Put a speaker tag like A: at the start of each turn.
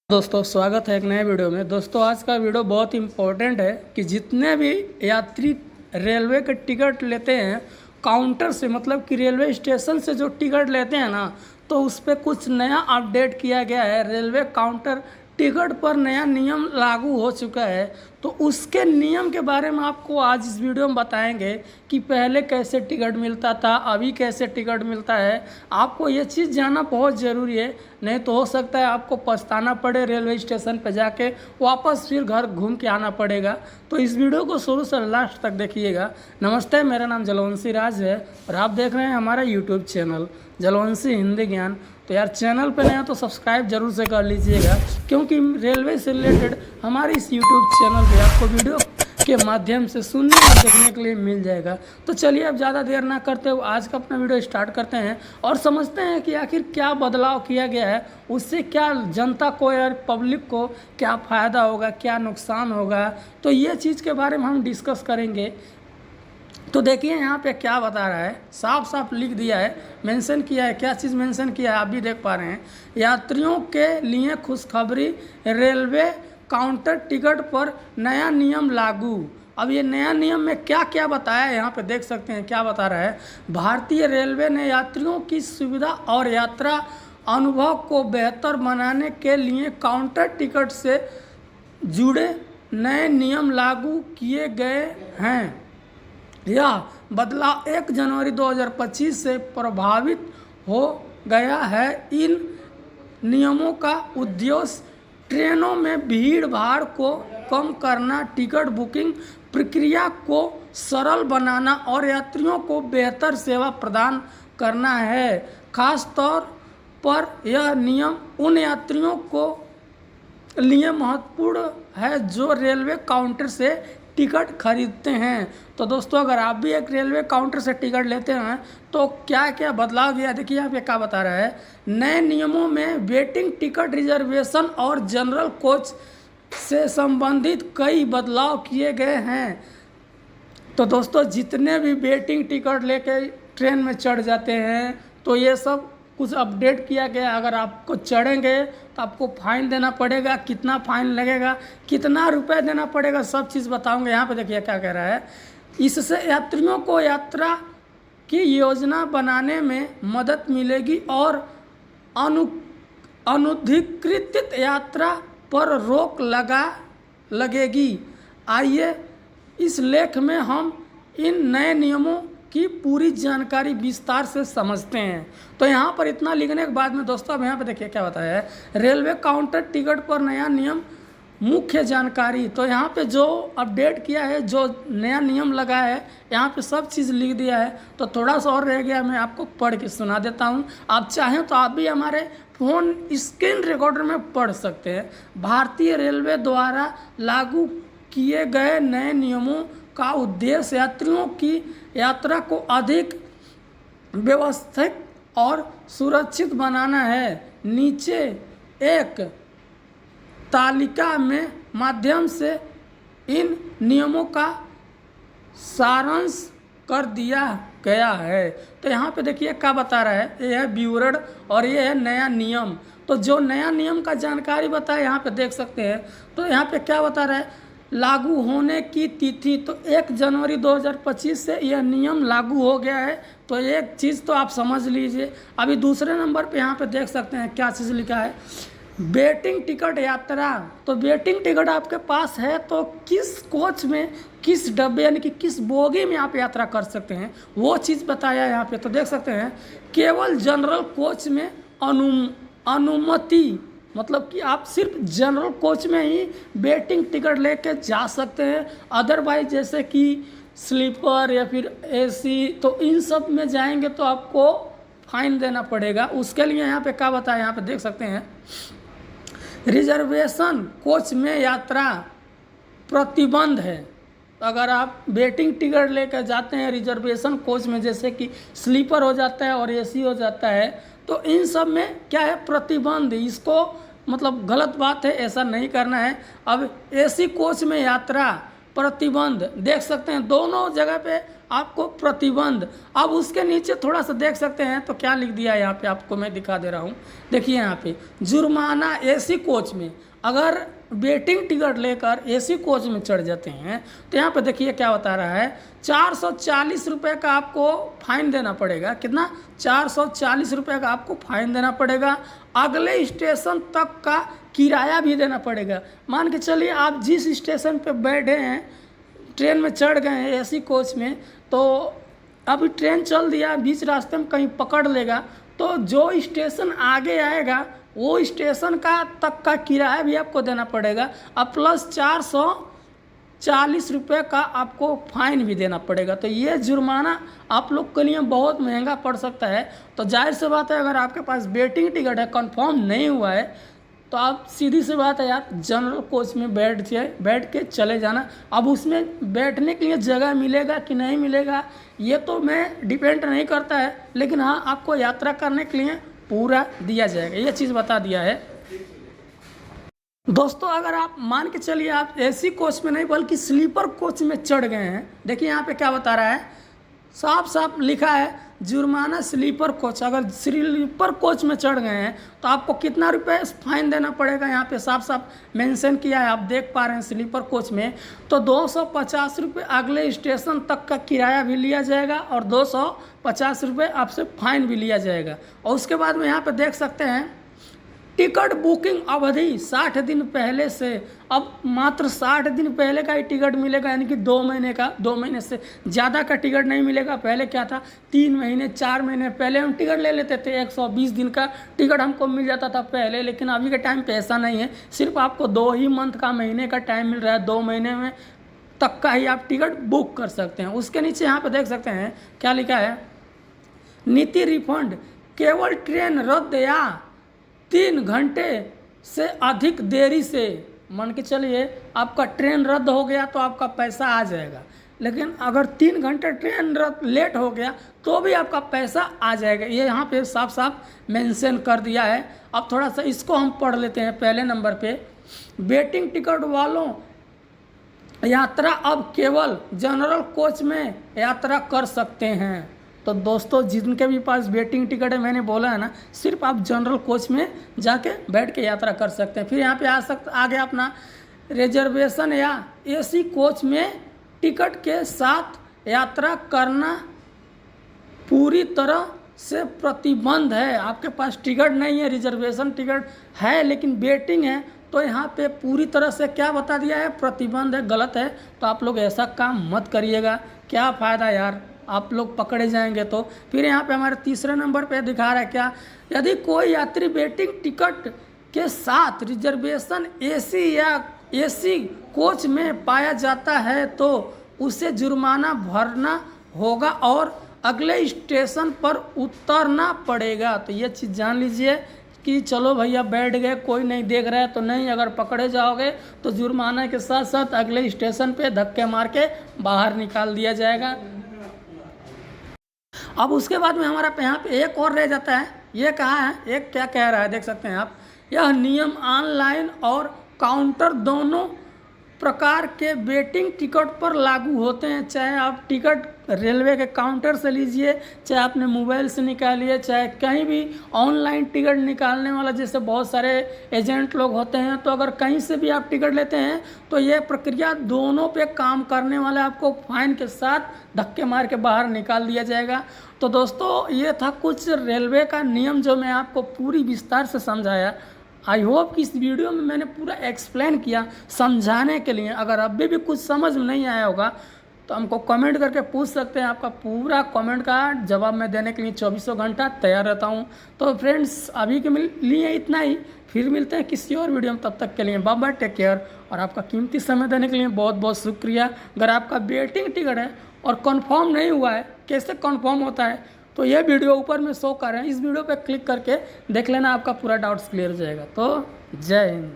A: दोस्तों स्वागत है एक नए वीडियो में। दोस्तों आज का वीडियो बहुत इम्पोर्टेंट है कि जितने भी यात्री रेलवे के टिकट लेते हैं काउंटर से, मतलब कि रेलवे स्टेशन से जो टिकट लेते हैं ना, तो उस पर कुछ नया अपडेट किया गया है। रेलवे काउंटर टिकट पर नया नियम लागू हो चुका है, तो उसके नियम के बारे में आपको आज इस वीडियो में बताएंगे कि पहले कैसे टिकट मिलता था, अभी कैसे टिकट मिलता है। आपको ये चीज़ जानना बहुत ज़रूरी है, नहीं तो हो सकता है आपको पछताना पड़े, रेलवे स्टेशन पर जाके वापस फिर घर घूम के आना पड़ेगा। तो इस वीडियो को शुरू से लास्ट तक देखिएगा। नमस्ते, मेरा नाम जलवंशी राज है और आप देख रहे हैं हमारा यूट्यूब चैनल जलवंशी हिंदी ज्ञान। तो यार चैनल पे नया तो सब्सक्राइब जरूर से कर लीजिएगा, क्योंकि रेलवे से रिलेटेड हमारे इस यूट्यूब चैनल पे आपको वीडियो के माध्यम से सुनने और देखने के लिए मिल जाएगा। तो चलिए अब ज़्यादा देर ना करते हुए आज का अपना वीडियो स्टार्ट करते हैं और समझते हैं कि आखिर क्या बदलाव किया गया है, उससे क्या जनता को या पब्लिक को क्या फ़ायदा होगा, क्या नुकसान होगा। तो ये चीज़ के बारे में हम डिस्कस करेंगे। तो देखिए यहाँ पे क्या बता रहा है, साफ साफ लिख दिया है, मेंशन किया है। क्या चीज़ मेंशन किया है आप भी देख पा रहे हैं। यात्रियों के लिए खुशखबरी, रेलवे काउंटर टिकट पर नया नियम लागू। अब ये नया नियम में क्या क्या बताया है यहाँ पे देख सकते हैं। क्या बता रहा है, भारतीय रेलवे ने यात्रियों की सुविधा और यात्रा अनुभव को बेहतर बनाने के लिए काउंटर टिकट से जुड़े नए नियम लागू किए गए हैं। यह बदलाव 1 जनवरी 2025 से प्रभावित हो गया है। इन नियमों का उद्देश्य ट्रेनों में भीड़ भाड़ को कम करना, टिकट बुकिंग प्रक्रिया को सरल बनाना और यात्रियों को बेहतर सेवा प्रदान करना है। खास तौर पर यह नियम उन यात्रियों को लिए महत्वपूर्ण है जो रेलवे काउंटर से टिकट खरीदते हैं। तो दोस्तों अगर आप भी एक रेलवे काउंटर से टिकट लेते हैं तो क्या क्या बदलाव किया, देखिए यहाँ पे क्या बता रहा है। नए नियमों में वेटिंग टिकट रिजर्वेशन और जनरल कोच से संबंधित कई बदलाव किए गए हैं। तो दोस्तों जितने भी वेटिंग टिकट लेके ट्रेन में चढ़ जाते हैं तो ये सब कुछ अपडेट किया गया। अगर आपको चढ़ेंगे तो आपको फ़ाइन देना पड़ेगा, कितना फ़ाइन लगेगा, कितना रुपए देना पड़ेगा, सब चीज़ बताऊंगे। यहाँ पे देखिए क्या कह रहा है, इससे यात्रियों को यात्रा की योजना बनाने में मदद मिलेगी और अनधिकृत यात्रा पर रोक लगेगी। आइए इस लेख में हम इन नए नियमों की पूरी जानकारी विस्तार से समझते हैं। तो यहाँ पर इतना लिखने के बाद में दोस्तों अब यहाँ पे देखिए क्या बताया है, रेलवे काउंटर टिकट पर नया नियम मुख्य जानकारी। तो यहाँ पे जो अपडेट किया है, जो नया नियम लगा है, यहाँ पे सब चीज़ लिख दिया है। तो थोड़ा सा और रह गया, मैं आपको पढ़ के सुना देता हूँ। आप चाहें तो आप भी हमारे फ़ोन स्क्रीन रिकॉर्डर में पढ़ सकते हैं। भारतीय रेलवे द्वारा लागू किए गए नए नियमों का उद्देश्य यात्रियों की यात्रा को अधिक व्यवस्थित और सुरक्षित बनाना है। नीचे एक तालिका में माध्यम से इन नियमों का सारांश कर दिया गया है। तो यहाँ पे देखिए क्या बता रहा है, ये है विवरण और ये है नया नियम। तो जो नया नियम का जानकारी बताया यहाँ पे देख सकते हैं। तो यहाँ पे क्या बता रहा है, लागू होने की तिथि, तो 1 जनवरी 2025 से यह नियम लागू हो गया है। तो एक चीज़ तो आप समझ लीजिए। अभी दूसरे नंबर पे यहाँ पे देख सकते हैं क्या चीज़ लिखा है, वेटिंग टिकट यात्रा। तो वेटिंग टिकट आपके पास है तो किस कोच में, किस डब्बे यानी कि किस बोगी में आप यात्रा कर सकते हैं, वो चीज़ बताया यहाँ पे। तो देख सकते हैं केवल जनरल कोच में अनुमति, मतलब कि आप सिर्फ जनरल कोच में ही वेटिंग टिकट लेके जा सकते हैं। अदरवाइज जैसे कि स्लीपर या फिर एसी, तो इन सब में जाएंगे तो आपको फाइन देना पड़ेगा। उसके लिए यहाँ पे क्या बताया, यहाँ पे देख सकते हैं रिजर्वेशन कोच में यात्रा प्रतिबंध है। अगर आप वेटिंग टिकट लेकर जाते हैं रिजर्वेशन कोच में, जैसे कि स्लीपर हो जाता है और एसी हो जाता है, तो इन सब में क्या है, प्रतिबंध। इसको मतलब गलत बात है, ऐसा नहीं करना है। अब एसी कोच में यात्रा प्रतिबंध देख सकते हैं, दोनों जगह पे आपको प्रतिबंध। अब उसके नीचे थोड़ा सा देख सकते हैं तो क्या लिख दिया है यहाँ पे, आपको मैं दिखा दे रहा हूँ। देखिए यहाँ पे जुर्माना एसी कोच में, अगर वेटिंग टिकट लेकर एसी कोच में चढ़ जाते हैं तो यहाँ पे देखिए क्या बता रहा है, 440 रुपये का आपको फाइन देना पड़ेगा। कितना? 440 रुपये का आपको फाइन देना पड़ेगा। अगले स्टेशन तक का किराया भी देना पड़ेगा। मान के चलिए आप जिस स्टेशन पे बैठे हैं, ट्रेन में चढ़ गए हैं एसी कोच में, तो अभी ट्रेन चल दिया, बीच रास्ते में कहीं पकड़ लेगा, तो जो स्टेशन आगे आएगा वो स्टेशन का तक का किराया भी आपको देना पड़ेगा, अब प्लस 440 रुपये का आपको फाइन भी देना पड़ेगा। तो ये जुर्माना आप लोग के लिए बहुत महंगा पड़ सकता है। तो जाहिर सी बात है, अगर आपके पास वेटिंग टिकट है, कंफर्म नहीं हुआ है, तो आप सीधी सी बात है यार, जनरल कोच में बैठ के चले जाना। अब उसमें बैठने के लिए जगह मिलेगा कि नहीं मिलेगा ये तो मैं डिपेंड नहीं करता है, लेकिन हाँ आपको यात्रा करने के लिए पूरा दिया जाएगा, ये चीज़ बता दिया है। दोस्तों अगर आप मान के चलिए आप एसी कोच में नहीं बल्कि स्लीपर कोच में चढ़ गए हैं, देखिए यहाँ पे क्या बता रहा है, साफ साफ लिखा है जुर्माना स्लीपर कोच। अगर स्लीपर कोच में चढ़ गए हैं तो आपको कितना रुपए फाइन देना पड़ेगा, यहाँ पे साफ साफ मेंशन किया है, आप देख पा रहे हैं। स्लीपर कोच में तो 250 रुपये अगले स्टेशन तक का किराया भी लिया जाएगा और 250 रुपये आपसे फाइन भी लिया जाएगा। और उसके बाद में यहाँ पे देख सकते हैं टिकट बुकिंग अवधि 60 दिन पहले से, अब मात्र 60 दिन पहले का ही टिकट मिलेगा, यानी कि 2 महीने का, 2 महीने से ज़्यादा का टिकट नहीं मिलेगा। पहले क्या था, 3 महीने 4 महीने पहले हम टिकट ले लेते थे, 120 दिन का टिकट हमको मिल जाता था पहले, लेकिन अभी के टाइम पे ऐसा नहीं है। सिर्फ आपको 2 ही मंथ का, महीने का टाइम मिल रहा है, 2 महीने में तक का ही आप टिकट बुक कर सकते हैं। उसके नीचे यहाँ पर देख सकते हैं क्या लिखा है, नीति रिफंड केवल ट्रेन रद्द या 3 घंटे से अधिक देरी से, मान के चलिए आपका ट्रेन रद्द हो गया तो आपका पैसा आ जाएगा, लेकिन अगर 3 घंटे ट्रेन रद्द लेट हो गया तो भी आपका पैसा आ जाएगा। ये यहाँ पे साफ साफ मेंशन कर दिया है। अब थोड़ा सा इसको हम पढ़ लेते हैं। पहले नंबर पे, वेटिंग टिकट वालों यात्रा अब केवल जनरल कोच में यात्रा कर सकते हैं। तो दोस्तों जिनके भी पास वेटिंग टिकट है, मैंने बोला है ना, सिर्फ आप जनरल कोच में जाके बैठ के यात्रा कर सकते हैं। फिर यहाँ पे आ गया अपना रिजर्वेशन या एसी कोच में टिकट के साथ यात्रा करना पूरी तरह से प्रतिबंध है। आपके पास टिकट नहीं है, रिजर्वेशन टिकट है लेकिन वेटिंग है, तो यहाँ पे पूरी तरह से क्या बता दिया है, प्रतिबंध है, गलत है। तो आप लोग ऐसा काम मत करिएगा, क्या फ़ायदा यार, आप लोग पकड़े जाएंगे तो। फिर यहाँ पे हमारे तीसरे नंबर पे दिखा रहा है क्या, यदि कोई यात्री वेटिंग टिकट के साथ रिजर्वेशन एसी या एसी कोच में पाया जाता है तो उसे जुर्माना भरना होगा और अगले स्टेशन पर उतरना पड़ेगा। तो ये चीज़ जान लीजिए कि चलो भैया बैठ गए, कोई नहीं देख रहा है तो नहीं, अगर पकड़े जाओगे तो जुर्माना के साथ साथ अगले स्टेशन पे धक्के मार के बाहर निकाल दिया जाएगा। अब उसके बाद में हमारा यहाँ पे एक और रह जाता है, ये कहाँ है, एक क्या कह रहा है देख सकते हैं आप, यह नियम ऑनलाइन और काउंटर दोनों प्रकार के वेटिंग टिकट पर लागू होते हैं। चाहे आप टिकट रेलवे के काउंटर से लीजिए, चाहे आपने मोबाइल से निकालिए, चाहे कहीं भी ऑनलाइन टिकट निकालने वाला जैसे बहुत सारे एजेंट लोग होते हैं, तो अगर कहीं से भी आप टिकट लेते हैं तो ये प्रक्रिया दोनों पे काम करने वाले आपको फाइन के साथ धक्के मार के बाहर निकाल दिया जाएगा। तो दोस्तों ये था कुछ रेलवे का नियम जो मैं आपको पूरी विस्तार से समझाया। आई होप कि इस वीडियो में मैंने पूरा एक्सप्लेन किया समझाने के लिए। अगर अभी भी कुछ समझ में नहीं आया होगा तो हमको कमेंट करके पूछ सकते हैं, आपका पूरा कमेंट का जवाब मैं देने के लिए 24 घंटा तैयार रहता हूं। तो फ्रेंड्स अभी के लिए इतना ही, फिर मिलते हैं किसी और वीडियो में, तब तक के लिए बाय बाय, टेक केयर। और आपका कीमती समय देने के लिए बहुत बहुत शुक्रिया। अगर आपका वेटिंग टिकट है और कंफर्म नहीं हुआ है, कैसे कंफर्म होता है, तो ये वीडियो ऊपर में शो कर रहे हैं, इस वीडियो पे क्लिक करके देख लेना, आपका पूरा डाउट्स क्लियर हो जाएगा। तो जय हिंद।